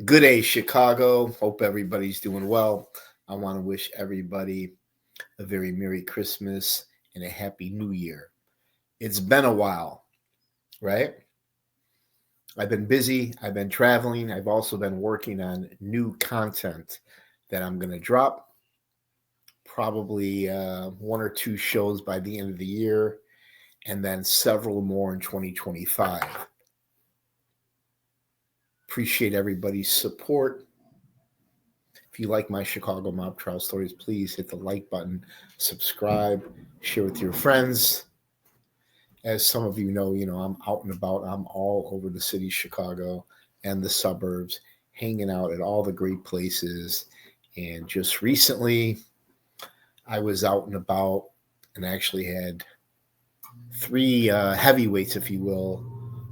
Good day, Chicago. Hope everybody's doing well. I want to wish everybody a very Merry Christmas and a Happy New Year. It's been a while, right? I've been busy, I've been traveling, I've also been working on new content that I'm going to drop. Probably one or two shows by the end of the year, and then several more in 2025. Appreciate everybody's support. If you like my Chicago mob trial stories, please hit the like button, subscribe, share with your friends. As some of you know, I'm out and about. I'm all over the city of Chicago and the suburbs, hanging out at all the great places. And just recently, I was out and about and actually had three heavyweights, if you will,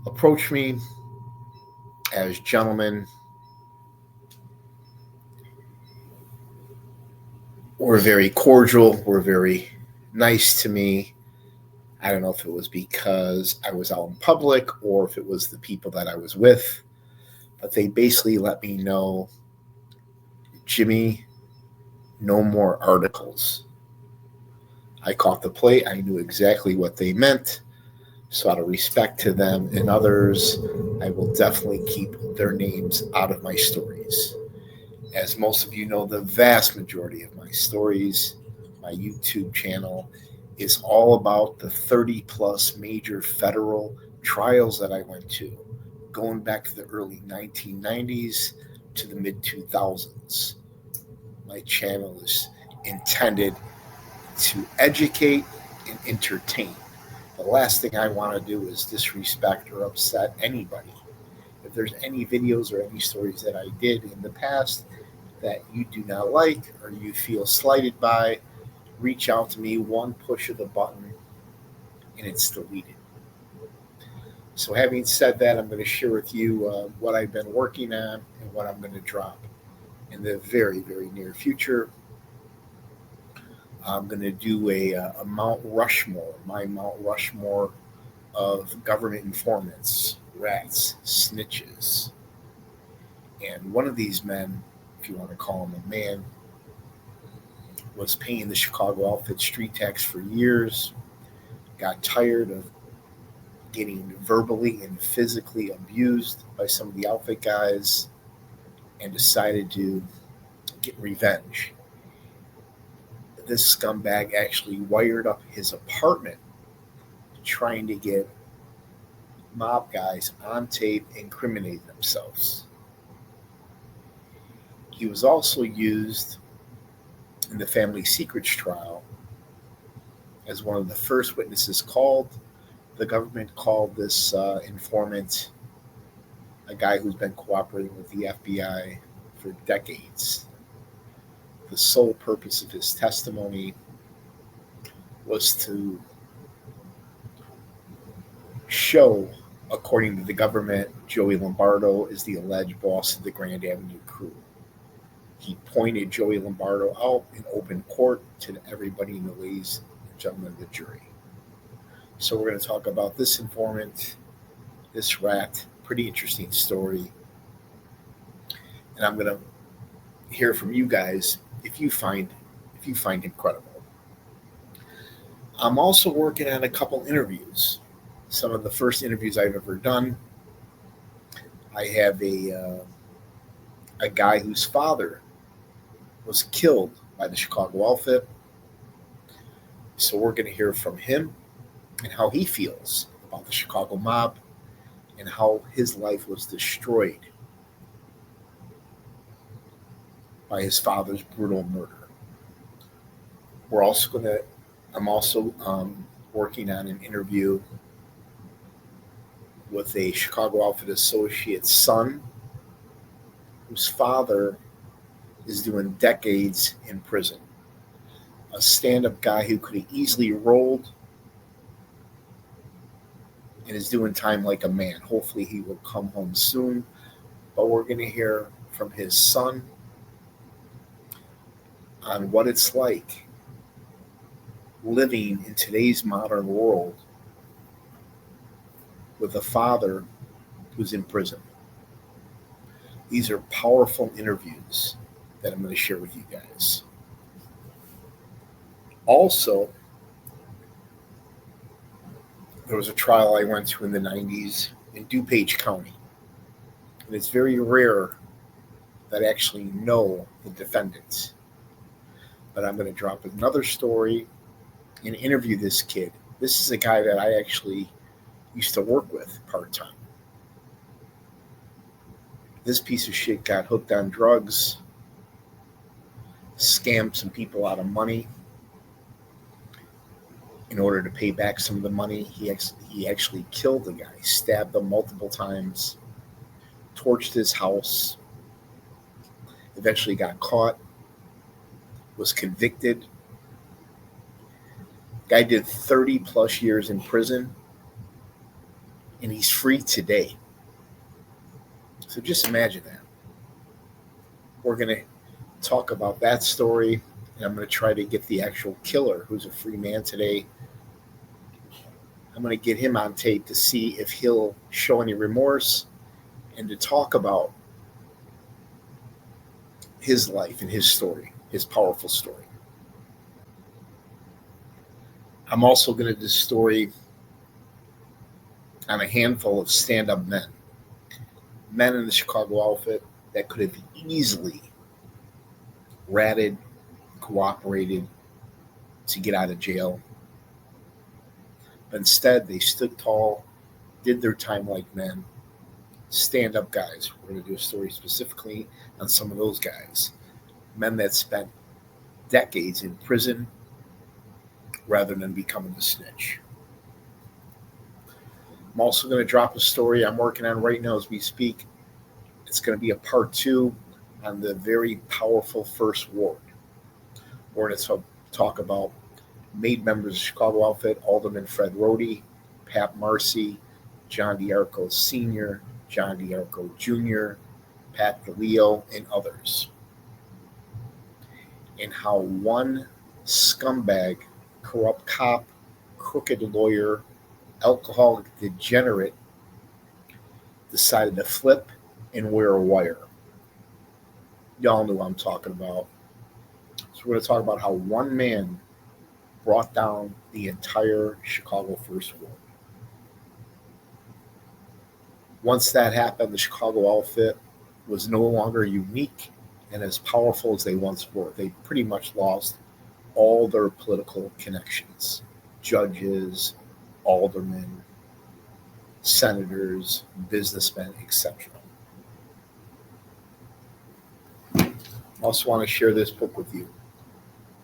approach me as gentlemen. Were very cordial, were very nice to me. I don't know if it was because I was out in public or if it was the people that I was with, but they basically let me know, Jimmy, no more articles. I caught the plate. I knew exactly what they meant. So, out of respect to them and others, I will definitely keep their names out of my stories. As most of you know, the vast majority of my stories, my YouTube channel, is all about the 30 plus major federal trials that I went to, going back to the early 1990s to the mid 2000s. My channel is intended to educate and entertain. The last thing I want to do is disrespect or upset anybody. If there's any videos or any stories that I did in the past that you do not like or you feel slighted by, reach out to me. One push of the button and it's deleted. So, having said that, I'm going to share with you what I've been working on and what I'm going to drop in the very, very near future. I'm going to do a Mount Rushmore, my Mount Rushmore of government informants, rats, snitches. And one of these men, if you want to call him a man, was paying the Chicago outfit street tax for years, got tired of getting verbally and physically abused by some of the outfit guys, and decided to get revenge. This scumbag actually wired up his apartment trying to get mob guys on tape incriminating themselves. He was also used in the family secrets trial as one of the first witnesses called. The government called this informant a guy who's been cooperating with the FBI for decades. The sole purpose of his testimony was to show, according to the government, Joey Lombardo is the alleged boss of the Grand Avenue crew. He pointed Joey Lombardo out in open court to everybody in the ladies and gentlemen of the jury. So we're going to talk about this informant, this rat. Pretty interesting story. And I'm going to hear from you guys if you find him credible. I'm also working on a couple interviews. Some of the first interviews I've ever done. I have a guy whose father was killed by the Chicago outfit. So we're going to hear from him and how he feels about the Chicago mob and how his life was destroyed by his father's brutal murder. We're also going to. I'm also working on an interview with a Chicago outfit associate's son, whose father is doing decades in prison. A stand-up guy who could have easily rolled and is doing time like a man. Hopefully, he will come home soon. But we're going to hear from his son on what it's like living in today's modern world with a father who's in prison. These are powerful interviews that I'm going to share with you guys. Also, there was a trial I went to in the 90s in DuPage County. And it's very rare that I actually know the defendants. But I'm going to drop another story and interview this kid. This is a guy that I actually used to work with part-time. This piece of shit got hooked on drugs, scammed some people out of money. In order to pay back some of the money, he actually killed the guy, stabbed him multiple times, torched his house, eventually got caught, was convicted. Guy did 30 plus years in prison, and he's free today. So just imagine that. We're going to talk about that story, and I'm going to try to get the actual killer, who's a free man today. I'm going to get him on tape to see if he'll show any remorse and to talk about his life and his story, his powerful story. I'm also going to do a story on a handful of stand-up men in the Chicago outfit that could have easily ratted, cooperated to get out of jail. But instead, they stood tall, did their time like men, stand-up guys. We're going to do a story specifically on some of those guys, men that spent decades in prison rather than becoming a snitch. I'm also going to drop a story I'm working on right now as we speak. It's going to be a part 2 on the very powerful First Ward. We're going to talk about made members of Chicago outfit, Alderman Fred Rohde, Pat Marcy, John DiArco Sr., John DiArco Jr., Pat DeLeo, and others. And how one scumbag, corrupt cop, crooked lawyer, alcoholic degenerate decided to flip and wear a wire. Y'all know what I'm talking about. So we're going to talk about how one man brought down the entire Chicago First Ward. Once that happened, the Chicago outfit was no longer unique and as powerful as they once were. They pretty much lost all their political connections. Judges, aldermen, senators, businessmen, etc. I also want to share this book with you.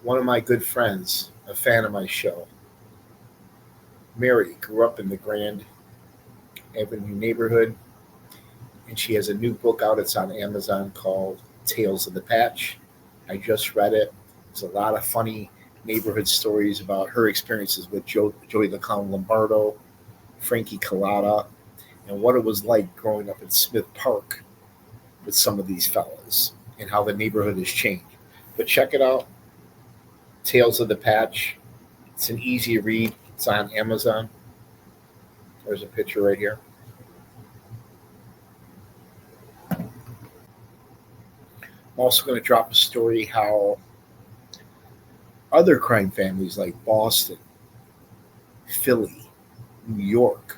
One of my good friends, a fan of my show, Mary, grew up in the Grand Avenue neighborhood, and she has a new book out. It's on Amazon called Tales of the Patch. I just read it. There's a lot of funny neighborhood stories about her experiences with Joey the Clown Lombardo, Frankie Collada, and what it was like growing up in Smith Park with some of these fellas and how the neighborhood has changed. But check it out, Tales of the Patch. It's an easy read. It's on Amazon. There's a picture right here. I'm also going to drop a story how other crime families like Boston, Philly, New York,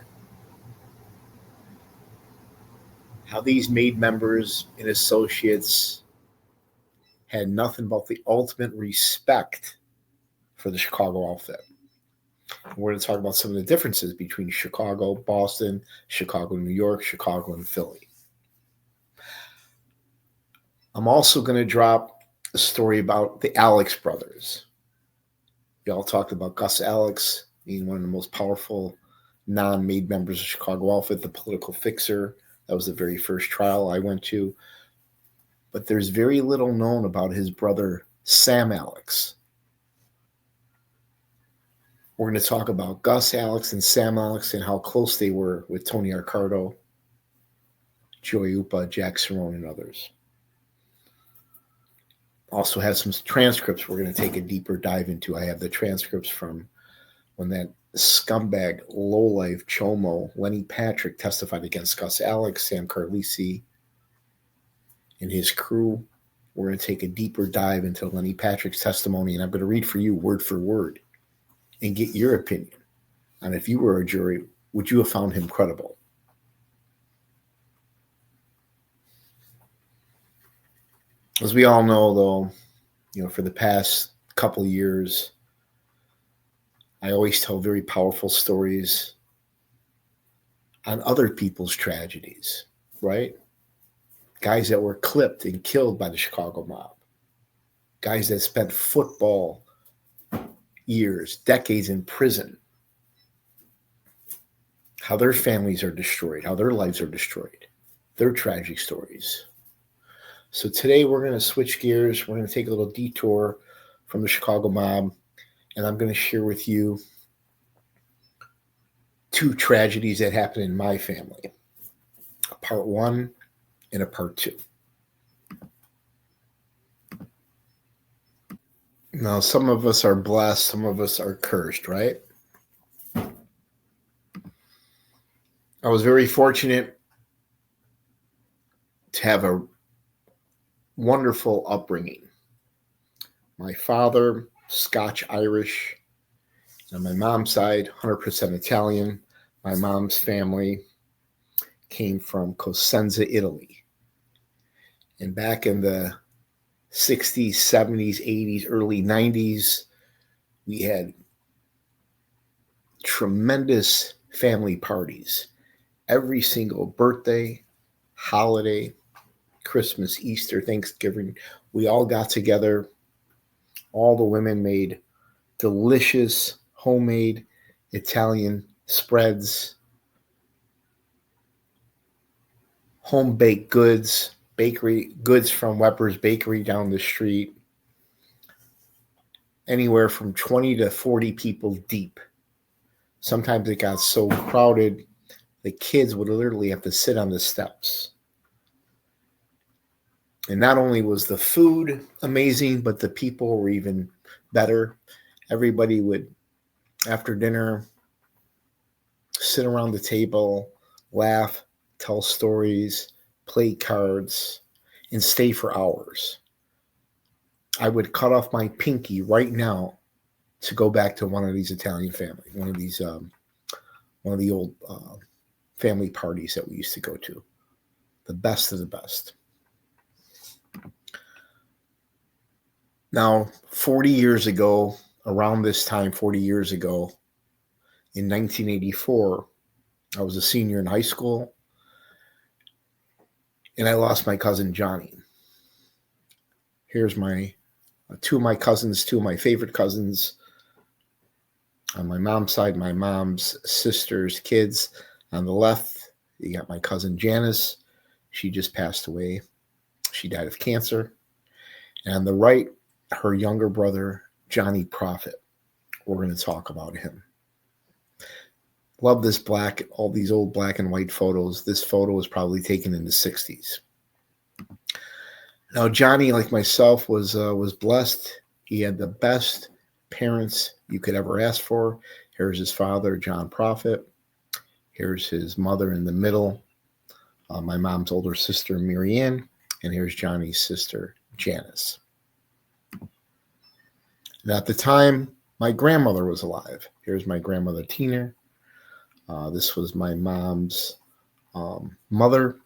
how these made members and associates had nothing but the ultimate respect for the Chicago outfit. We're going to talk about some of the differences between Chicago, Boston, Chicago, New York, Chicago, and Philly. I'm also going to drop a story about the Alex brothers. Y'all talked about Gus Alex being one of the most powerful non-made members of Chicago outfit, the political fixer. That was the very first trial I went to. But there's very little known about his brother, Sam Alex. We're going to talk about Gus Alex and Sam Alex and how close they were with Tony Accardo, Joey Upa, Jack Cerrone, and others. Also have some transcripts we're going to take a deeper dive into. I have the transcripts from when that scumbag, lowlife, chomo, Lenny Patrick testified against Gus Alex, Sam Carlisi, and his crew. We're going to take a deeper dive into Lenny Patrick's testimony, and I'm going to read for you word for word and get your opinion on if you were a jury, would you have found him credible? As we all know, though, for the past couple of years, I always tell very powerful stories on other people's tragedies, right? Guys that were clipped and killed by the Chicago mob. Guys that spent football years, decades in prison. How their families are destroyed, how their lives are destroyed. Their tragic stories. So today we're going to switch gears. We're going to take a little detour from the Chicago mob, and I'm going to share with you 2 tragedies that happened in my family. A part 1 and a part 2. Now, some of us are blessed, some of us are cursed, right? I was very fortunate to have a wonderful upbringing. My father, Scotch-Irish, on my mom's side, 100% Italian. My mom's family came from Cosenza, Italy. And back in the 60s, 70s, 80s, early 90s, we had tremendous family parties. Every single birthday, holiday, Christmas, Easter, Thanksgiving, we all got together. All the women made delicious homemade Italian spreads, home-baked goods, bakery goods from Weber's Bakery down the street, anywhere from 20 to 40 people deep. Sometimes it got so crowded, the kids would literally have to sit on the steps. And not only was the food amazing, but the people were even better. Everybody would, after dinner, sit around the table, laugh, tell stories, play cards, and stay for hours. I would cut off my pinky right now to go back to one of these Italian families, one of the old family parties that we used to go to. The best of the best. Now, 40 years ago, around this time, 40 years ago, in 1984, I was a senior in high school, and I lost my cousin Johnny. Here's my 2 of my cousins, 2 of my favorite cousins. On my mom's side, my mom's sister's kids. On the left, you got my cousin Janice. She just passed away. She died of cancer. And on the right, her younger brother, Johnny Prophet. We're going to talk about him. Love this all these old black and white photos. This photo was probably taken in the 60s. Now, Johnny, like myself, was blessed. He had the best parents you could ever ask for. Here's his father, John Prophet. Here's his mother in the middle, my mom's older sister, Marianne. And here's Johnny's sister, Janice. And at the time, my grandmother was alive. Here's my grandmother, Tina. This was my mom's mother.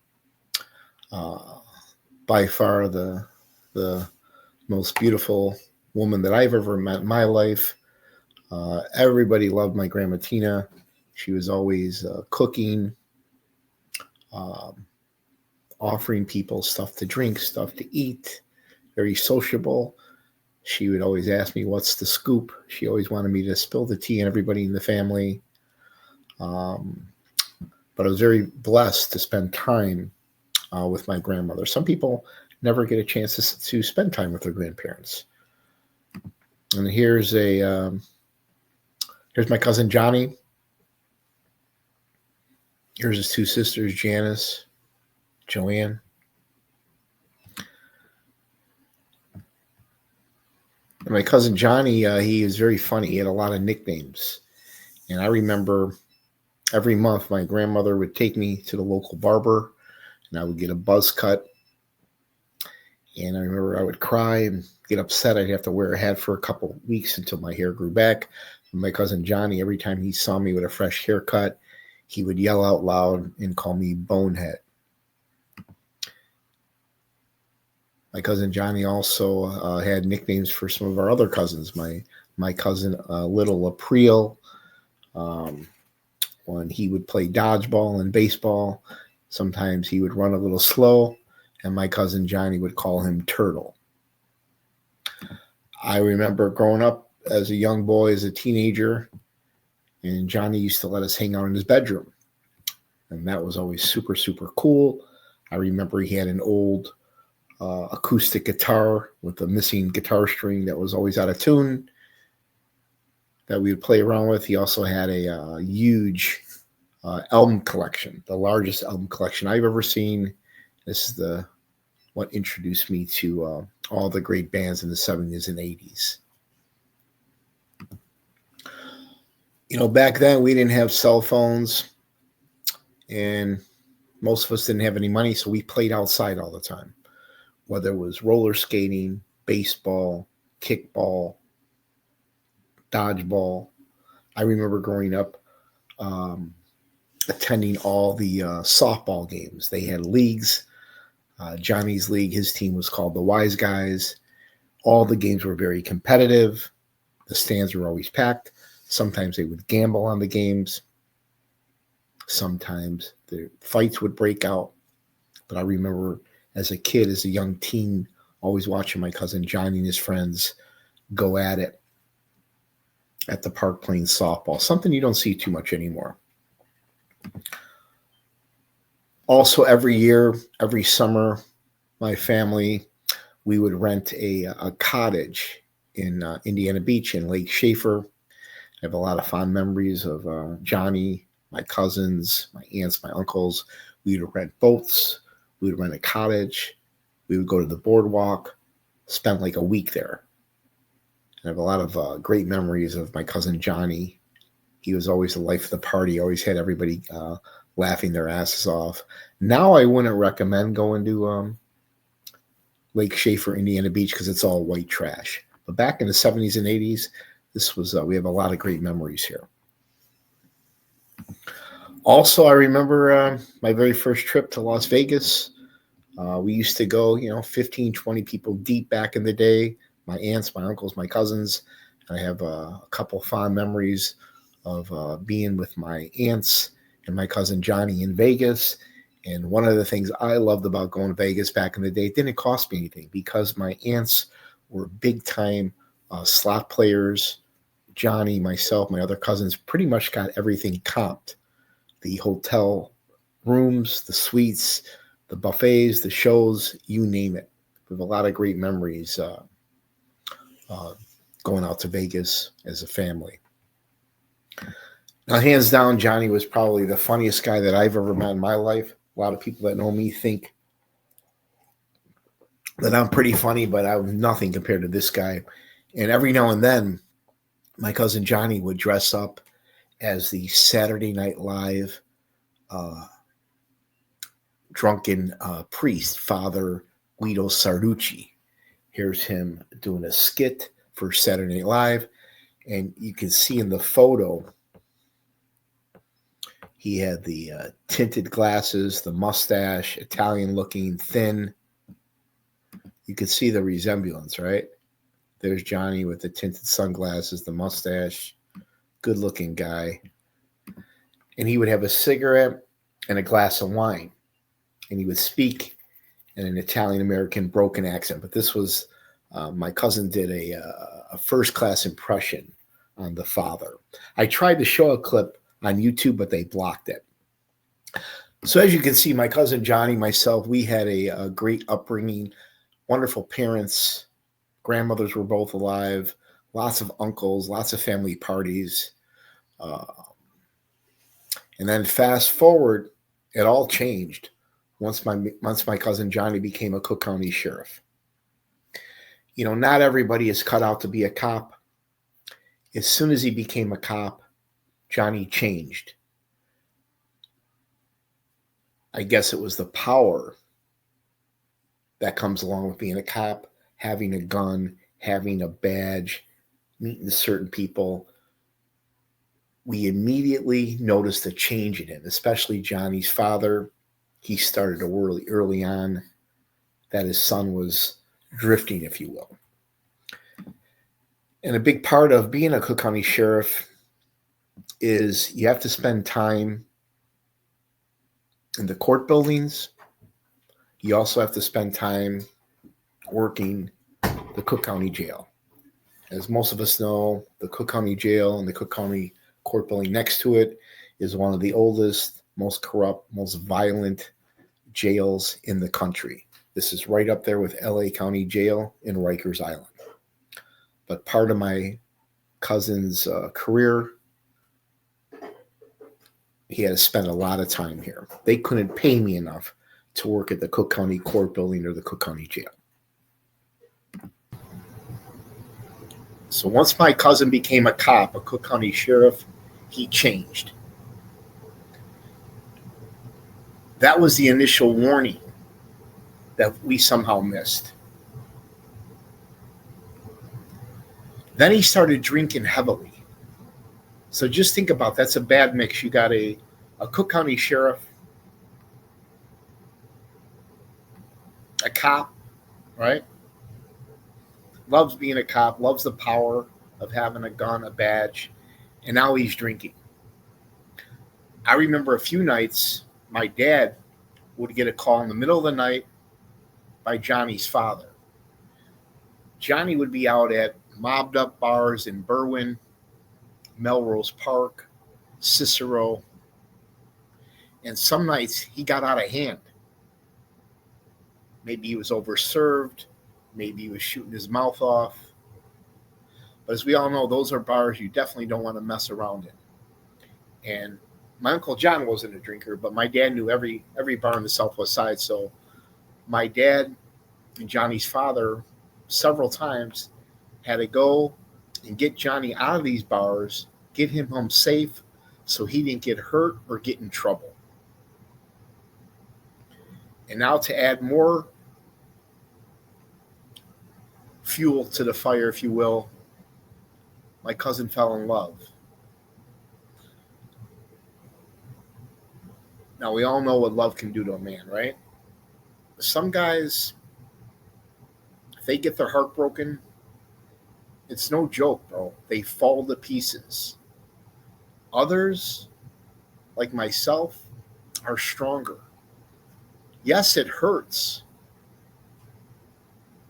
By far the most beautiful woman that I've ever met in my life. Everybody loved my grandma Tina. She was always cooking, offering people stuff to drink, stuff to eat, very sociable. She would always ask me, what's the scoop? She always wanted me to spill the tea on everybody in the family. But I was very blessed to spend time with my grandmother. Some people never get a chance to spend time with their grandparents. And here's my cousin Johnny. Here's his 2 sisters, Janice, Joanne. And my cousin Johnny, he is very funny. He had a lot of nicknames. And I remember every month my grandmother would take me to the local barber, and I would get a buzz cut. And I remember I would cry and get upset. I'd have to wear a hat for a couple weeks until my hair grew back. And my cousin Johnny, every time he saw me with a fresh haircut, he would yell out loud and call me Bonehead. My cousin Johnny also had nicknames for some of our other cousins. My cousin Little April, when he would play dodgeball and baseball, sometimes he would run a little slow, and my cousin Johnny would call him Turtle. I remember growing up as a young boy, as a teenager, and Johnny used to let us hang out in his bedroom. And that was always super, super cool. I remember he had an old acoustic guitar with a missing guitar string that was always out of tune that we would play around with. He also had a huge album collection, the largest album collection I've ever seen. This is what introduced me to all the great bands in the 70s and 80s. Back then we didn't have cell phones, and most of us didn't have any money, so we played outside all the time, whether it was roller skating, baseball, kickball, dodgeball. I remember growing up attending all the softball games. They had leagues. Johnny's league, his team was called the Wise Guys. All the games were very competitive. The stands were always packed. Sometimes they would gamble on the games. Sometimes the fights would break out. But I remember as a kid, as a young teen, always watching my cousin Johnny and his friends go at it at the park playing softball, something you don't see too much anymore. Also, every year, every summer, my family, we would rent a cottage in Indiana Beach in Lake Schaefer. I have a lot of fond memories of Johnny, my cousins, my aunts, my uncles. We would rent boats. We would rent a cottage. We would go to the boardwalk, spend like a week there. I have a lot of great memories of my cousin Johnny. He was always the life of the party, always had everybody laughing their asses off. Now I wouldn't recommend going to Lake Schaefer, Indiana Beach, because it's all white trash. But back in the 70s and 80s, this was we have a lot of great memories here. Also, I remember my very first trip to Las Vegas. We used to go, 15, 20 people deep back in the day. My aunts, my uncles, my cousins. I have a couple fond memories of being with my aunts and my cousin Johnny in Vegas. And one of the things I loved about going to Vegas back in the day, it didn't cost me anything because my aunts were big time slot players. Johnny, myself, my other cousins pretty much got everything comped. The hotel rooms, the suites, the buffets, the shows, you name it. We have a lot of great memories going out to Vegas as a family. Now, hands down, Johnny was probably the funniest guy that I've ever met in my life. A lot of people that know me think that I'm pretty funny, but I'm nothing compared to this guy. And every now and then, my cousin Johnny would dress up as the Saturday Night Live drunken priest, Father Guido Sarducci. Here's him doing a skit for Saturday Night Live. And you can see in the photo, he had the tinted glasses, the mustache, Italian looking, thin. You could see the resemblance, right? There's Johnny with the tinted sunglasses, the mustache, good looking guy. And he would have a cigarette and a glass of wine. And he would speak in an Italian-American broken accent. But this was, my cousin did a first-class impression on the father. I tried to show a clip on YouTube, but they blocked it. So as you can see, my cousin Johnny, myself, we had a great upbringing, wonderful parents. Grandmothers were both alive, lots of uncles, lots of family parties. And then fast forward, it all changed once my cousin Johnny became a Cook County sheriff. Not everybody is cut out to be a cop. As soon as he became a cop, Johnny changed. I guess it was the power that comes along with being a cop, having a gun, having a badge, meeting certain people. We immediately noticed a change in him, especially Johnny's father. He started to worry early on that his son was drifting, if you will. And a big part of being a Cook County sheriff is you have to spend time in the court buildings. You also have to spend time working the Cook County jail. As most of us know, the Cook County jail and the Cook County court building next to it is one of the oldest, most corrupt, most violent jails in the country. This is right up there with LA County Jail in Rikers Island. But part of my cousin's career, he had to spend a lot of time here. They couldn't pay me enough to work at the Cook County court building or the Cook County jail. So once my cousin became a cop, a Cook County sheriff, he changed. That was the initial warning that we somehow missed. Then he started drinking heavily. So just think about that's a bad mix. You got a Cook County sheriff, a cop, right? Loves being a cop, loves the power of having a gun, a badge, and now he's drinking. I remember a few nights my dad would get a call in the middle of the night by Johnny's father. Johnny would be out at mobbed up bars in Berwyn, Melrose Park, Cicero, and some nights he got out of hand. Maybe he was overserved, maybe he was shooting his mouth off. But as we all know, those are bars you definitely don't want to mess around in. And my Uncle John wasn't a drinker, but my dad knew every bar on the Southwest Side. So my dad and Johnny's father several times had to go and get Johnny out of these bars, get him home safe so he didn't get hurt or get in trouble. And now to add more fuel to the fire, if you will, my cousin fell in love. Now, we all know what love can do to a man, right? Some guys, if they get their heart broken, it's no joke, bro. They fall to pieces. Others, like myself, are stronger. Yes, it hurts,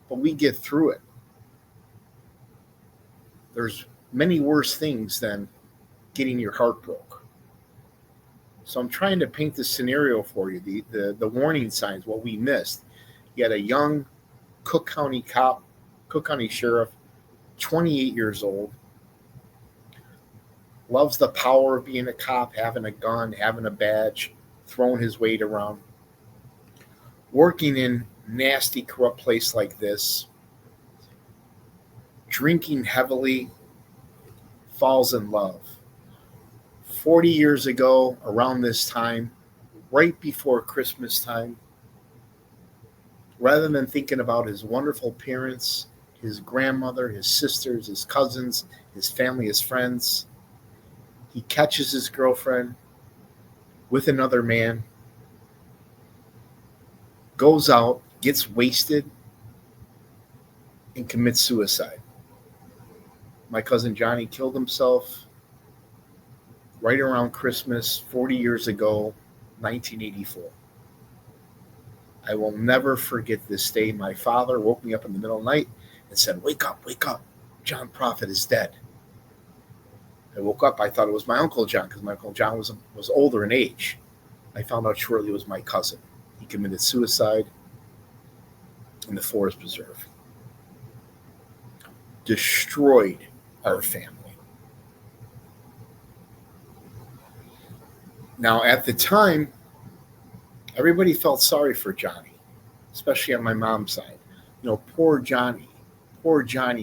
but we get through it. There's many worse things than getting your heart broke. So I'm trying to paint the scenario for you, the warning signs, what we missed. You had a young Cook County cop, Cook County sheriff, 28 years old, loves the power of being a cop, having a gun, having a badge, throwing his weight around, working in nasty, corrupt place like this, drinking heavily, falls in love. 40 years ago, around this time, right before Christmas time, rather than thinking about his wonderful parents, his grandmother, his sisters, his cousins, his family, his friends, he catches his girlfriend with another man, goes out, gets wasted, and commits suicide. My cousin Johnny killed himself right around Christmas 40 years ago, 1984. I will never forget this day. My father woke me up in the middle of the night and said, wake up, John Prophet is dead. I woke up, I thought it was my Uncle John, because my Uncle John was older in age. I found out shortly it was my cousin. He committed suicide in the Forest Preserve. Destroyed our family. Now, at the time, everybody felt sorry for Johnny, especially on my mom's side. You know, poor Johnny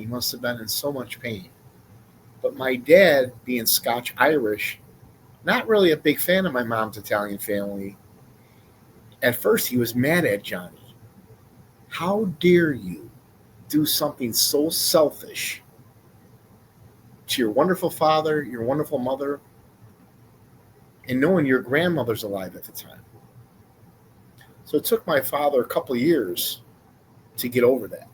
must have been in so much pain. But my dad, being Scotch-Irish, not really a big fan of my mom's Italian family. At first, he was mad at Johnny. How dare you do something so selfish to your wonderful father, your wonderful mother, and knowing your grandmother's alive at the time? So it took my father a couple of years to get over that.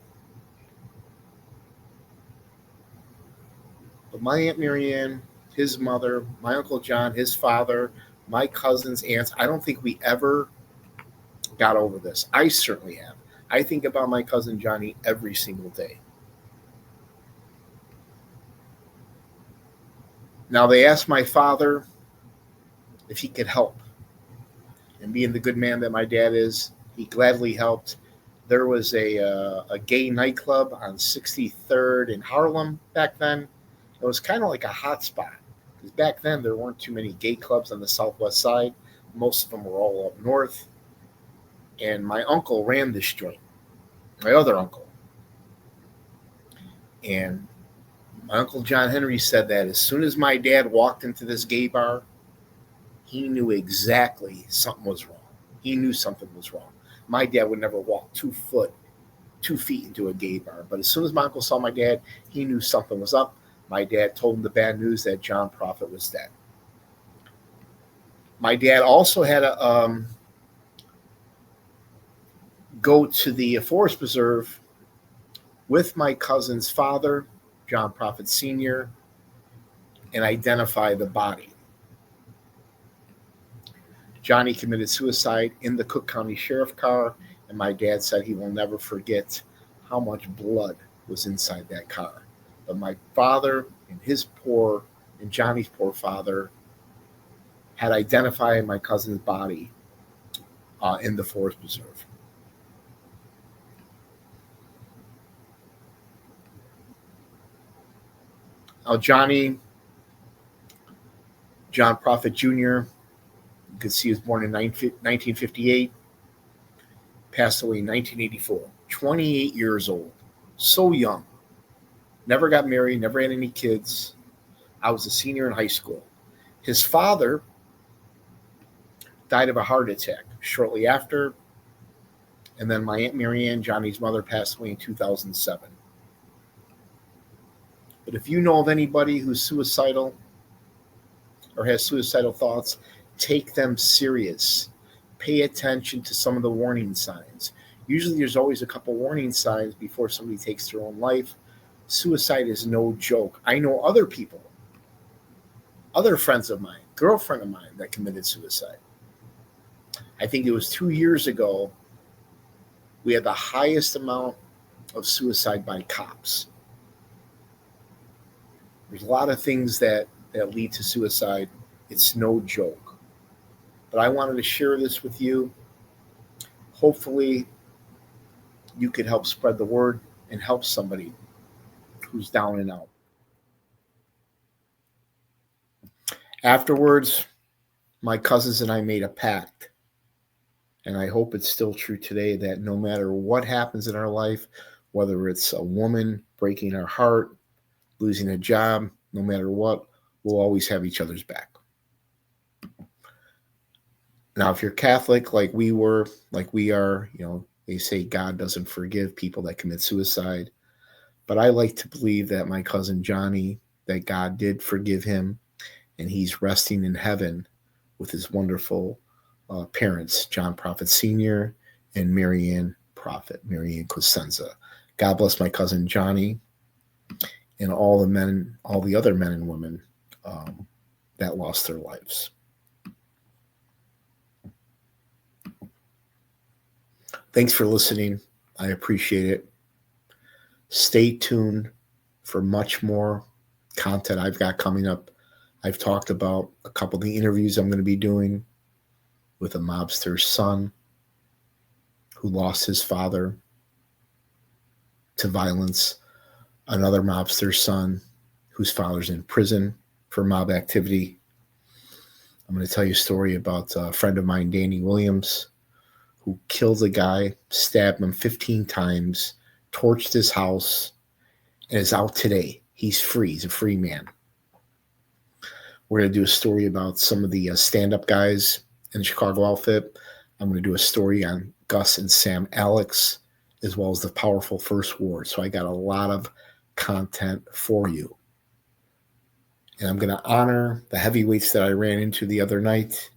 But my Aunt Marianne, his mother, my Uncle John, his father, my cousins, aunts, I don't think we ever got over this. I certainly have. I think about my cousin Johnny every single day. Now, they asked my father if he could help. And being the good man that my dad is, he gladly helped. There was a gay nightclub on 63rd in Harlem back then. It was kind of like a hot spot. Because back then, there weren't too many gay clubs on the southwest side. Most of them were all up north. And my uncle ran this joint, my other uncle. And my Uncle John Henry said that as soon as my dad walked into this gay bar, he knew exactly something was wrong. He knew something was wrong. My dad would never walk 2 feet into a gay bar. But as soon as my uncle saw my dad, he knew something was up. My dad told him the bad news that John Prophet was dead. My dad also had to go to the Forest Preserve with my cousin's father, John Prophet Sr., and identify the body. Johnny committed suicide in the Cook County Sheriff car, and my dad said he will never forget how much blood was inside that car. But my father and Johnny's poor father had identified my cousin's body in the Forest Preserve. Now, John Prophet Jr., you can see he was born in 1958, passed away in 1984, 28 years old, so young. Never got married, never had any kids. I was a senior in high school. His father died of a heart attack shortly after, and then my Aunt Marianne, Johnny's mother, passed away in 2007. But if you know of anybody who's suicidal or has suicidal thoughts, take them serious. Pay attention to some of the warning signs. Usually there's always a couple warning signs before somebody takes their own life. Suicide is no joke. I know other people, other friends of mine, girlfriend of mine that committed suicide. I think it was 2 years ago, we had the highest amount of suicide by cops. There's a lot of things that lead to suicide. It's no joke. But I wanted to share this with you. Hopefully, you could help spread the word and help somebody who's down and out. Afterwards, my cousins and I made a pact, and I hope it's still true today, that no matter what happens in our life, whether it's a woman breaking our heart, losing a job, no matter what, we'll always have each other's back. Now, if you're Catholic like we are, they say God doesn't forgive people that commit suicide. But I like to believe that my cousin Johnny, that God did forgive him, and he's resting in heaven with his wonderful parents, John Prophet Sr. and Marianne Cosenza. God bless my cousin Johnny and all the other men and women that lost their lives. Thanks for listening. I appreciate it. Stay tuned for much more content I've got coming up. I've talked about a couple of the interviews I'm going to be doing with a mobster's son who lost his father to violence, another mobster's son whose father's in prison for mob activity. I'm going to tell you a story about a friend of mine, Danny Williams, who killed a guy, stabbed him 15 times, torched his house, and is out today. He's free. He's a free man. We're going to do a story about some of the stand-up guys in the Chicago outfit. I'm going to do a story on Gus and Sam Alex as well as the powerful first ward. So I got a lot of content for you. And I'm going to honor the heavyweights that I ran into the other night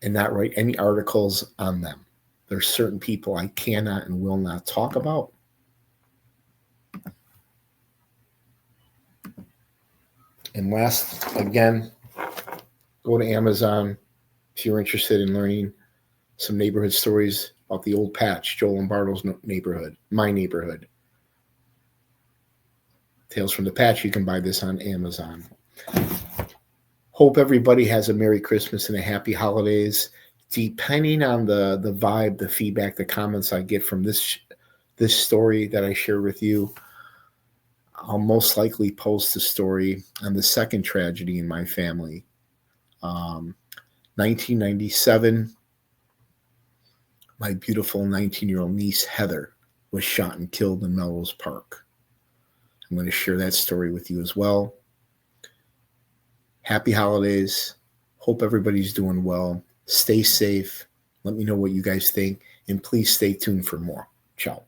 and not write any articles on them. There's certain people I cannot and will not talk about. And last, again, go to Amazon if you're interested in learning some neighborhood stories about the old patch, Joe Lombardo's neighborhood, my neighborhood. Tales from the Patch, you can buy this on Amazon. Hope everybody has a Merry Christmas and a Happy Holidays. Depending on the vibe, the feedback, the comments I get from this story that I share with you, I'll most likely post the story on the second tragedy in my family. 1997, my beautiful 19-year-old niece, Heather, was shot and killed in Melrose Park. I'm going to share that story with you as well. Happy holidays. Hope everybody's doing well. Stay safe. Let me know what you guys think. And please stay tuned for more. Ciao.